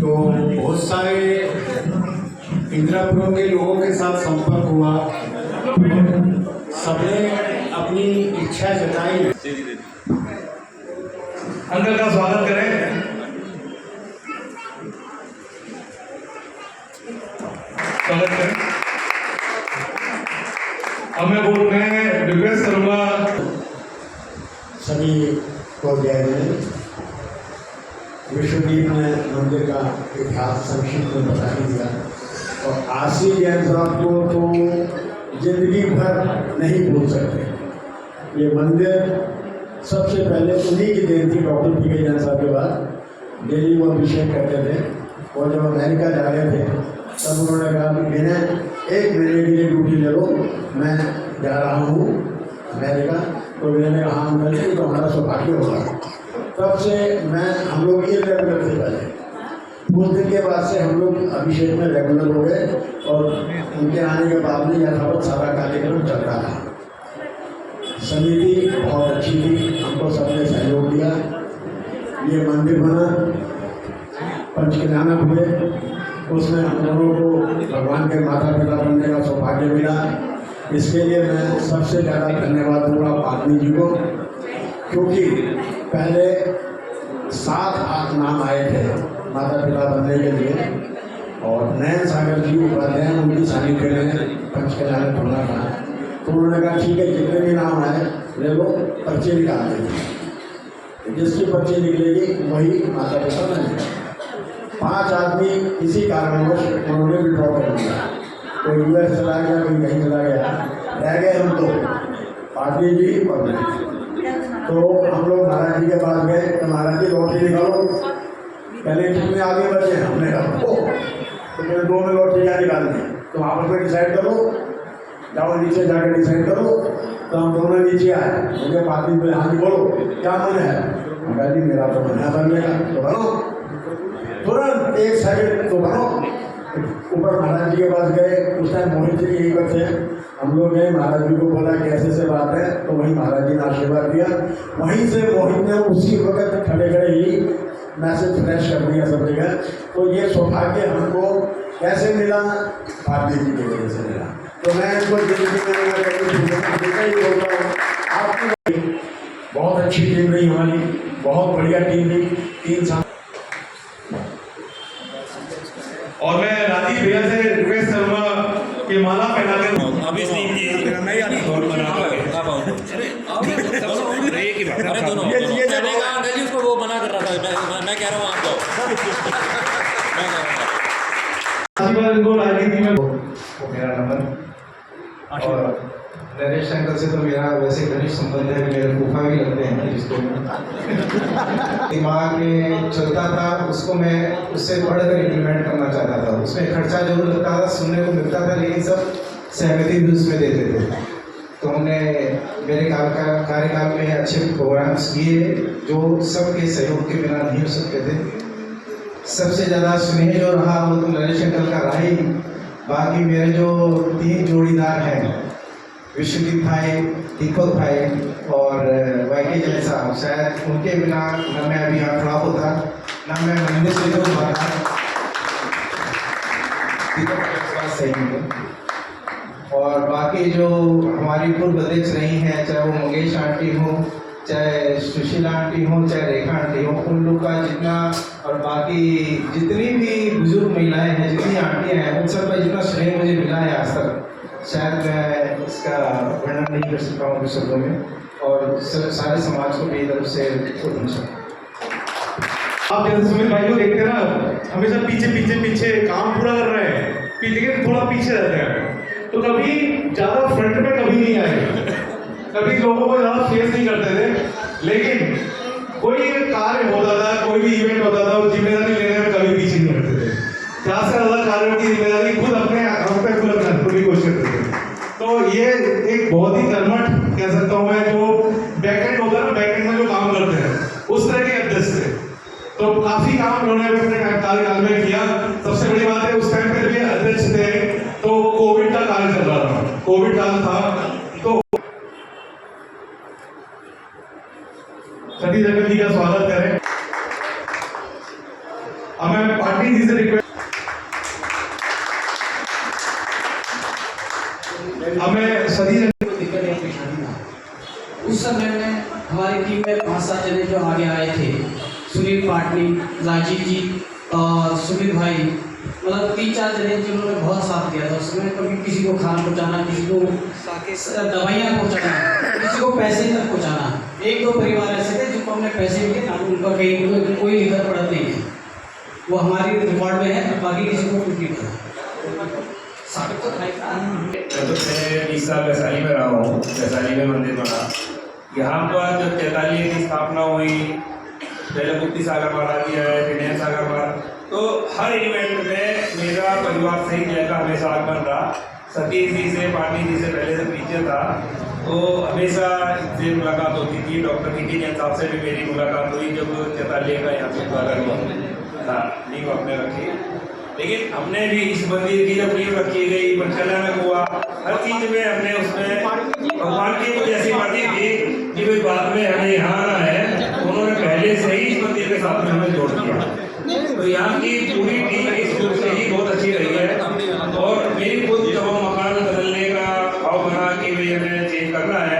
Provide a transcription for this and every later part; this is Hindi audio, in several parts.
तो बहुत सारे इंदिरापुरम के लोगों के साथ संपर्क हुआ, सबने अपनी इच्छा जताई। अंकल का स्वागत करें। स्वागत करें। अब मैं रिक्वेस्ट करूंगा सभी को जय हिंद। विश्वदीप ने मंदिर का इतिहास संक्षिप्त में बता ही दिया और आशी जैन साहब को तो जिंदगी भर नहीं भूल सकते। ये मंदिर सबसे पहले उन्हीं की देन थी, डॉक्टर पी के जैन साहब के बाद दिल्ली वो अभिषेक करते थे और जब अमेरिका जा रहे थे तब उन्होंने कहा कि मैंने 1 महीने के लिए ड्यूटी ले लो, मैं जा रहा हूँ अमेरिका। तो मैंने कहा हाँ अंकल तो हमारा सौभाग्य होगा। तब से हम लोग ये रेगुलर थे पहले। उस दिन के बाद से हम लोग अभिषेक में रेगुलर हो गए और उनके आने के बाद में यथावत सारा कार्यक्रम चलता रहा। समिति बहुत अच्छी थी, हमको सबने सहयोग दिया। ये मंदिर बना, पंचकल्याणक हुए, उसमें हम दोनों को भगवान के माता पिता बनने का सौभाग्य मिला। इसके लिए मैं सबसे ज़्यादा धन्यवाद दूंगा पादमी जी को, क्योंकि पहले 7-8 नाम आए थे माता पिता बनने के लिए और नयन सागर जी उपाध्याय उनकी सानिध्य में पंचकल्याणक होना था। तो उन्होंने कहा ठीक है जितने भी नाम आए ले लो, पर्चे निकाल देंगे, जिसकी पर्ची निकलेगी वही माता पिता बनेगा। 5 आदमी इसी कारणवश उन्होंने विड्रॉ कर दिया। कोई यूएस चला गया, कोई कहीं चला गया, रह गए हम तो पाटिल जी और मैं। तो हम लोग महाराज जी के पास गए तो महाराज जी लॉटरी निकालो, पहले कितने आगे बढ़े, हमने कहा तो मैंने 2 में लॉटरी क्या निकालनी, तो आपस में डिसाइड करो, जाओ नीचे जाकर डिसाइड करो। तो हम दोनों नीचे आए, मुझे पाटिल में हाँ जी बोलो क्या मन है। कहा जी मेरा तो मन है बनने का, तो बनो तुरंत 1 सेकंड तो बनो। ऊपर महाराज जी के पास गए, उस टाइम मोहित जी यही करते हैं। हम लोग गए, महाराज जी को बोला कैसे से बात है, तो वहीं महाराज जी ने आशीर्वाद दिया। वहीं से मोहित ने उसी वक्त खड़े खड़े ही मैसेज फ्लैश कर दिया सब जगह। तो ये सौभाग्य हमको कैसे मिला, पाटिल जी की वजह से मिला। तो मैं इनको आपकी बहुत अच्छी टीम रही हमारी, बहुत बढ़िया टीम रही 3 साल। और मैं राजीव भैया से रिक्वेस्ट करूंगा कि माला पहना के अभी नहीं आती और बना अरे एक ही बात, अरे दोनों मैंने उसको वो मना कर रहा था। मैं कह रहा हूँ आपको मैं कह रहा हूँ राजनीति में मेरा नंबर और नरेश अंकल से तो मेरा वैसे घनिष्ठ संबंध है, मेरे फूफा भी लगते हैं जिसको दिमाग में चलता था उसको मैं उससे बढ़कर इम्प्लीमेंट करना चाहता था। उसमें खर्चा जरूर लगता था, सुनने को मिलता था, लेकिन सब सहमति भी उसमें देते थे। तो हमने मेरे कार्यकाल में अच्छे प्रोग्राम्स किए जो सबके सहयोग के बिना नहीं हो सकते थे। सबसे ज़्यादा स्नेह जो रहा वो तो नरेश अंकल का रहा ही। बाकी मेरे जो 3 जोड़ीदार हैं, विश्वदीप भाई, दीपक भाई और वाईके जैन साहब, शायद उनके बिना न मैं अभी यहाँ खड़ा होता, न मैं मंदिर से जो बाता। दीपक बात सही है। और बाकी जो हमारी पूर्व अध्यक्ष रही हैं, चाहे वो मंगेश आंटी हो, चाहे सुशीला आंटी हो, चाहे रेखा आंटी हो, उन लोग का जितना और बाकी जितनी भी बुजुर्ग महिलाएं हैं, जितनी आंटियाँ हैं, उन सब का जितना स्नेह मुझे मिला है आज तक, शायद मैं इसका वर्णन नहीं कर सकता हूँ शब्दों में। और सारे समाज को मेरी तरफ से आप जैसे सुमित भाई को देखते हैं ना, हमेशा पीछे काम पूरा कर रहे हैं, लेकिन थोड़ा पीछे रहते हैं। तो कभी ज़्यादा फ्रंट में कभी नहीं आए, कभी लोगों को ज़्यादा फेस नहीं करते थे। लेकिन कोई कार्य होता था, कोई भी इवेंट होता था, वो जिम्मेदारी लेने में कभी पीछे नहीं हटते थे। ज़्यादा से ज़्यादा कार्यों की जिम्मेदारी खुद अपने हम पे खुद करने की कोशिश करते थे। तो ये एक बहुत ही कर्मठ कह सकता हूँ मैं, जो बैकएंड होता है ना, बैकएंड में जो काम करते हैं उस तरह के अध्यक्ष थे। तो काफी काम उन्होंने अपने कार्यकाल में किया। सबसे बड़ी बात है उस टाइम पे भी अध्यक्ष थे तो कोविड का काल चल रहा था, कोविड काल था। तो सतीश अंकल जी का स्वागत करें। अब मैं पार्टी जी से रिक्वेस्ट, अब मैं सदी दिक्कत या परेशानी ना। उस समय में हमारी टीम में 5-7 जने जो आगे आए थे, सुनील पाटनी, राजीव जी और सुमित भाई, मतलब 3-4 जने जिन्होंने बहुत साथ दिया था। उसमें कभी किसी को खाना पहुँचाना, किसी को दवाइयाँ पहुँचाना, किसी को पैसे तक पहुँचाना। 1-2 परिवार ऐसे थे जिनको हमने पैसे दिए, नाम उनका कहीं कोई लिखा पढ़ा नहीं है, वो हमारी रिकॉर्ड में है, बाकी किसी को कुछ नहीं पता। मैं 20 साल वैशाली में रहा हूँ। वैशाली में मंदिर बना, यहाँ पर जब 43 की स्थापना हुई, पहले गुप्ती सागर महाराज जी आए, फिर नैन सागर महाराज, तो हर इवेंट में मेरा परिवार सहित जय का हमेशा आगमन रहा। सतीश जी से, पाटनी जी से पहले से पीछे था, तो हमेशा इनसे मुलाकात होती थी। डॉक्टर निकी जैन साहब से भी मेरी मुलाकात हुई जब 43 का यहाँ पे उद्घाटन था, नींव अपने रखी। लेकिन हमने भी इस मंदिर की जब नींव रखी गई, पंचालय हुआ, हर चीज में हमने उसमें भगवान की कुछ ऐसी बातें थी कि भाई बाद में हमें यहाँ आना है, उन्होंने पहले से ही इस मंदिर के साथ में हमें जोड़ दिया। तो यहाँ की पूरी टीम इस रूप से ही बहुत अच्छी रही है। और मेरी खुद जब मकान बदलने का भाव बना कि भाई हमें चेंज करना है,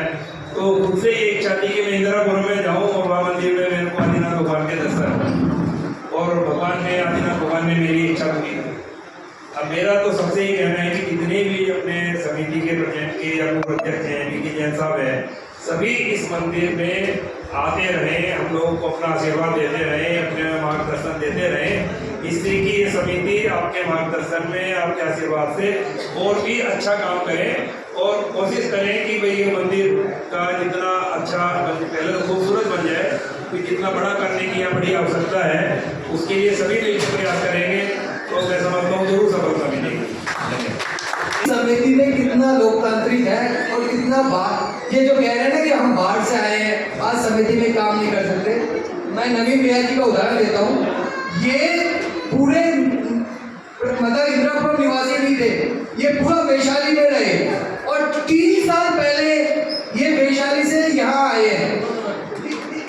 तो खुद से ये इच्छा थी कि मैं इंदिरापुरम में जाऊँ और वहाँ मंदिर में मेरे को आदिनाथ भगवान के दर्शन, और भगवान ने, आदिनाथ भगवान ने मेरी इच्छा पूरी की। अब मेरा तो सबसे ही कहना है कि जितने भी अपने समिति के प्रेसिडेंट के या अध्यक्ष हैं, निकी जैन साहब हैं, सभी इस मंदिर में आते रहें, हम लोगों को अपना आशीर्वाद देते रहें, अपने मार्गदर्शन देते रहें। इसलिए कि ये समिति आपके मार्गदर्शन में, आपके आशीर्वाद से और भी अच्छा काम करें, और कोशिश करें कि भाई ये मंदिर का जितना अच्छा, पहले तो खूबसूरत बन जाए, कि जितना बड़ा करने की यहाँ बड़ी आवश्यकता है, उसके लिए सभी मिलकर प्रयास करेंगे, तो मैं समझता हूँ जरूर सफलता मिलेगी। समिति में कितना लोकतांत्रिक है और कितना ये जो कह रहे हैं ना कि हम बाहर से आए हैं, आज समिति में काम नहीं कर सकते। मैं नवीन भैया जी का उदाहरण देता हूँ। ये पूरे मतलब इंदिरापुरम निवासी नहीं थे, ये पूरा वैशाली में रहे, और 3 साल पहले ये वैशाली से यहाँ आए हैं।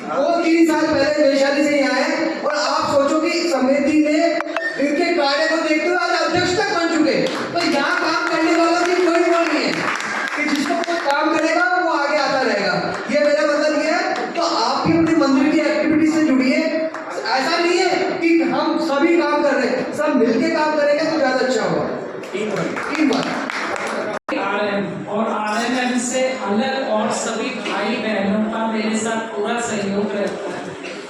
वो 3 साल पहले वैशाली से यहाँ आए, और आप सोचो कि समिति में इनके कार्य को देखते हुए आज अध्यक्ष तक बन चुके। तो यहाँ काम करने वालों की कोई वो नहीं है कि जिसको कोई काम करेगा वो आगे आता रहेगा। ये मेरा मतलब ये है। तो आप भी अपने मंदिर की एक्टिविटी से जुड़िए। ऐसा नहीं है कि हम सभी काम कर रहे हैं, सब मिलके काम करेंगे तो ज्यादा अच्छा होगा। टीम वर्क और RMM से अलग और सभी भाई बहनों का मेरे साथ पूरा सहयोग रहता है।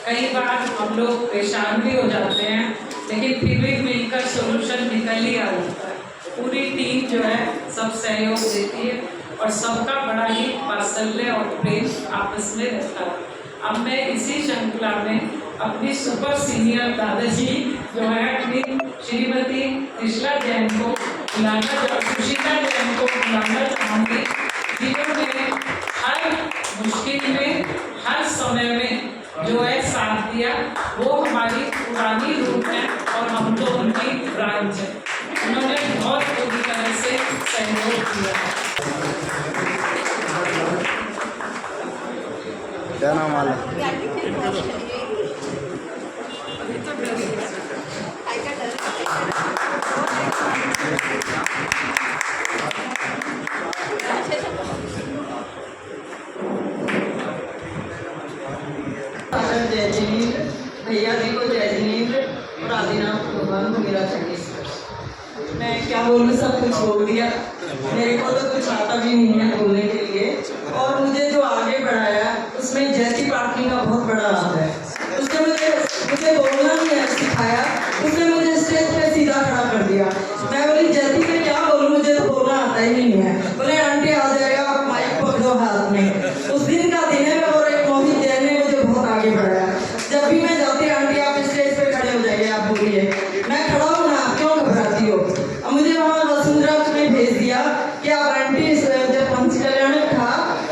कई बार हम लोग परेशान भी हो जाते हैं, लेकिन फिर भी मिलकर सोल्यूशन निकल ही आ जाता है। पूरी टीम जो है सब सहयोग देती है, और सबका बड़ा ही वात्सल्य और प्रेम आपस में रहता है। अब मैं इसी श्रृंखला में अपनी सुपर सीनियर दादाजी जो है अपनी श्रीमती त्रिशला जैन को बुलाना, सुशीला जैन को बुलाना चाहूँगी, जिन्होंने हर मुश्किल में, हर समय में जो है साथ दिया। वो हमारी पुरानी रूप है और हम तो उनकी ब्रांच है। उन्होंने बहुत पूरी तरह से सहयोग किया है। क्या नाम वाला जय जिनेन्द्र, भैया जी को जय जिनेन्द्र, और आदिनाथ भगवान को मेरा जय। मैं क्या बोलूँ, सब कुछ बोल दिया। मेरे को तो कुछ आता भी नहीं है बोलने के लिए, और मुझे जो आगे बढ़ाया उसमें जैसी पाटनी का बहुत बड़ा हाथ है। उसने मुझे बोलना नहीं सिखाया, उसने मुझे स्टेज पे सीधा खड़ा कर दिया। मैं बोली जैसी मैं क्या बोलूँ, मुझे तो बोलना आता ही नहीं है। बोले आंटी आ जाएगा, माइक पकड़ो हाथ में। उस दिन का दिन है, और एक मोहित जैन ने मुझे बहुत आगे बढ़ाया। जब भी मैं जाती आंटी आप स्टेज पे खड़े हो जाइए, आप बोलिए। मैं खड़ा हूँ ना, आप क्यों घबराती हो। अब मुझे वहाँ वसुंधरा में भेज दिया कि आप आंटी, जब पंच कल्याण था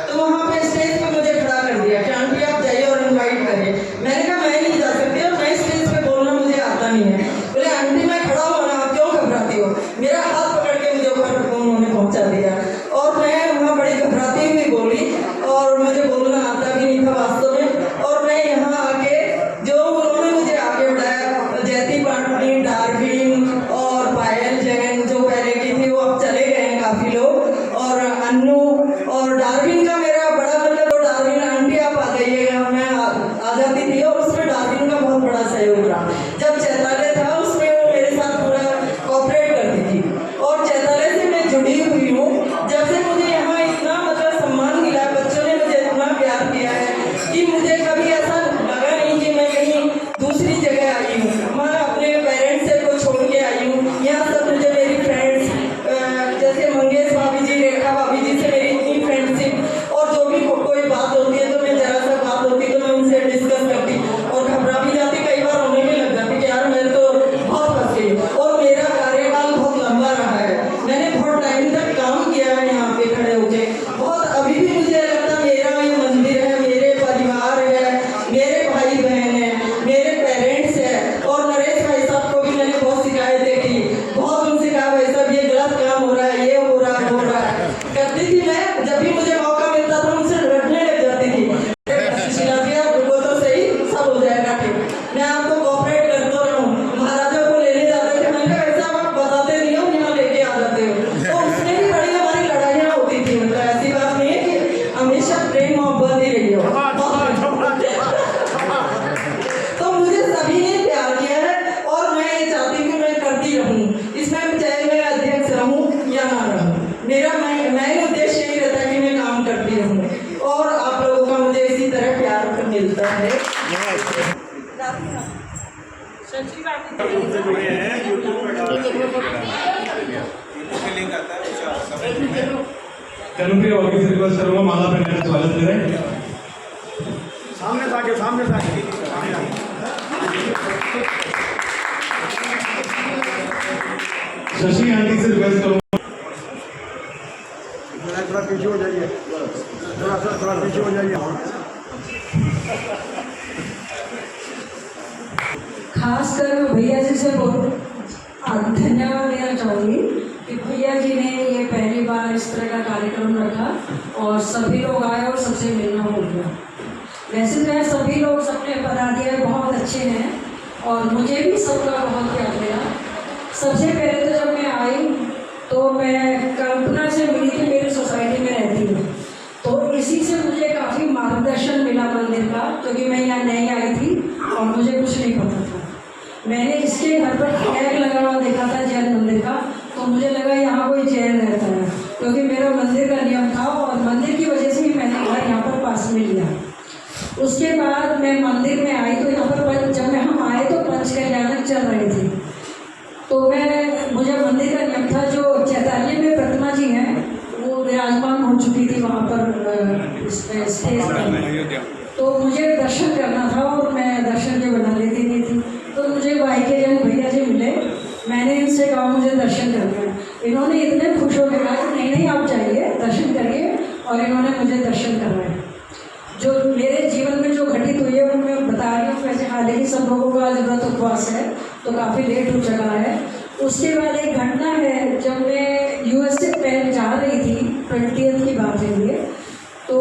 तो वहाँ पे स्टेज पे मुझे खड़ा कर दिया कि आंटी आप जाइए और इनवाइट करिए। मैंने कहा मैं नहीं जा सकती, और मैं स्टेज पे बोलना मुझे आता नहीं है। बोले आंटी मैं खड़ा हूँ ना, आप क्यों घबराती हो। मेरा हाथ पकड़ के मुझे ऊपर उन्होंने पहुँचा दिया, और मैं वहाँ बड़ी घबराती हुई बोली, और मुझे बोलना आता भी नहीं था वास्तव में। और मैं यहाँ आके जो उन्होंने मुझे आगे बढ़ाया, जैती पाटनी पाटनी, डार्विन और पायल जैन जो पहले की थी वो अब चले गए हैं काफ़ी लोग, और अन्नू और डार्विन का मेरा बड़ा मतलब, तो डार्विन आंटी आप आ जाइएगा, मैं आ जाती थी और उसमें डार्विन का बहुत बड़ा सहयोग रहा। जब चैतालय था उसमें वो मेरे साथ पूरा कोऑपरेट करती थी और चैतालय से मैं जुड़ी हुई हूँ। जब से मुझे यहाँ इतना मतलब सम्मान मिला है, बच्चों ने मुझे इतना प्यार किया है कि मुझे कभी ऐसा लगा नहीं कि मैं कहीं दूसरी जगह आई हूँ। मैं अपने पेरेंट्स से को छोड़ के आई हूँ। यहाँ सब मुझे मेरी फ्रेंड्स जैसे मंगेश भाभी जी, रेखा भाभी जी से मेरी इतनी फ्रेंडशिप, और जो भी कोई बात होती है तो मैं जरा सा बात होती तो मैं उनसे डिस्कस करती और घबरा भी जाती, कई बार रोने भी लग जाती कि यार मैं तो बहुत फंस गई। और मेरा कार्यकाल बहुत लंबा रहा है, मैंने बहुत टाइम तक काम किया है यहाँ पे खड़े होके। बहुत अभी भी मुझे लगता मेरा ये मंदिर है, मेरे परिवार है, मेरे भाई बहन है, मेरे पेरेंट्स है। और नरेश भाई साहब को भी मैंने बहुत शिकायतें की, बहुत उनसे कहा भाई साहब ये गलत काम हो रहा है, ये हो रहा है, हो रहा है करती थी मैं। जब भी मुझे मौका मिलता था उनसे लड़ने लग जाती थी, शिलादिया वो तो सही, सब हो जाएगा ठीक, मैं आपको कोऑपरेट करता रहूँ। महाराजा को लेने जाते थे, मैंने कहा ऐसा आप बताते नहीं हो, यहाँ लेके आ जाते हो। तो उसमें भी बड़ी हमारी लड़ाइयाँ होती थी, मतलब ऐसी बात नहीं है कि हमेशा प्रेम मोहब्बत ही रही हो। तो मुझे सभी ने प्यार किया है और मैं ये चाहती हूँ कि मैं करती रहूँ, इसमें चाहे मैं अध्यक्ष रहूँ या ना रहूँ, मेरा मैं उद्देश्य यही रहता है कि मैं काम करती रहूँ और आप लोगों का मुझे इसी तरह प्यार मिलता है। कर्मप्रिय वाकी से रिक्वेस्ट करूँगा माला पहनाने का स्वागत करें। सामने से आके, सामने से आके। शशि आंटी से रिक्वेस्ट करूँगा। थोड़ा पीछे हो जाइए, थोड़ा पीछे हो जाइए। खासकर मैं भैया जी से बहुत धन्यवाद देना चाहूँगी कि भैया जी ने ये पहली बार इस तरह का कार्यक्रम रखा और सभी लोग आए और सबसे मिलना हो गया। वैसे तो सभी लोग सबने बता दिया बहुत अच्छे हैं और मुझे भी सबका बहुत प्यार मिला। सबसे पहले तो जब मैं आई तो मैं कल्पना से मिली थी, मेरी सोसाइटी में रहती हूँ, तो इसी से मुझे काफ़ी मार्गदर्शन मिला मंदिर का, क्योंकि मैं यहाँ नई आई थी और मुझे कुछ नहीं पता था। मैंने इसके घर पर टैग लगा हुआ देखा था जैन मंदिर का, तो मुझे लगा यहाँ कोई जैन रहता है, क्योंकि मेरा मंदिर का नियम था और मंदिर की वजह से ही मैंने घर यहाँ पर पास में लिया। उसके बाद मैं मंदिर में आई तो यहाँ पर जब मैं हम आए तो पंच कल्याणक चल रहे थे, तो मुझे मंदिर का नियम था जो चैताली में प्रतिमा जी हैं वो विराजमान हो चुकी थी वहाँ पर स्टेज पर, तो मुझे दर्शन करना था और मैं दर्शन के बना लेती नहीं थी। तो मुझे भाई के जन भैया जी मिले, मैंने इनसे कहा मुझे दर्शन करना है। इन्होंने इतने खुश होकर कहा कि नहीं नहीं आप जाइए दर्शन करिए, और इन्होंने मुझे दर्शन करवाए। जो मेरे जीवन में जो घटित हुई है वो मैं बता रही हूँ। वैसे हालांकि सब लोगों का आज व्रत उपवास है तो काफ़ी लेट हो चुका है। उसके बाद एक घटना है, जब मैं यूएस से पहले जा रही थी, 20th की बात है ये, तो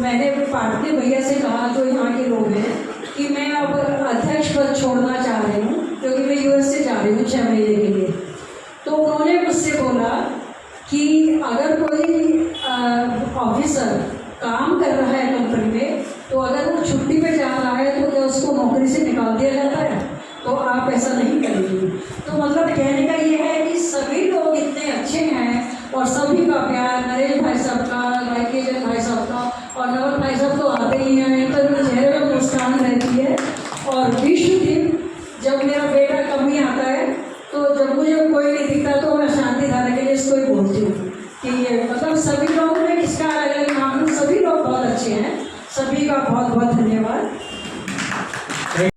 मैंने पाटनी भैया से कहा जो यहाँ के लोग हैं कि मैं अब अध्यक्ष पद छोड़ना चाह रही हूँ, क्योंकि मैं यूएस से जा रही हूँ 6 महीने के लिए। तो उन्होंने मुझसे बोला कि अगर कोई ऑफिसर काम कर रहा है कंपनी में, तो अगर वो छुट्टी पे जा रहा है तो क्या उसको नौकरी से निकाल दिया जाता है? तो आप ऐसा नहीं करेंगे। तो मतलब कहने का ये है कि सभी लोग इतने अच्छे हैं और सभी का प्यार, नरेश भाई साहब का, भाई के जन भाई साहब का, और नवल भाई साहब तो आते ही हैं, इन पर चेहरे में मुस्कान रहती है। और विश्व दिन जब मेरा बेटा कमी आता है तो जब मुझे कोई नहीं दिखता तो मैं शांति धारा के लिए इसको ही बोलती हूँ कि ये मतलब सभी लोगों ने किसका अलग अलग नाम, सभी लोग बहुत अच्छे हैं। सभी का बहुत बहुत धन्यवाद।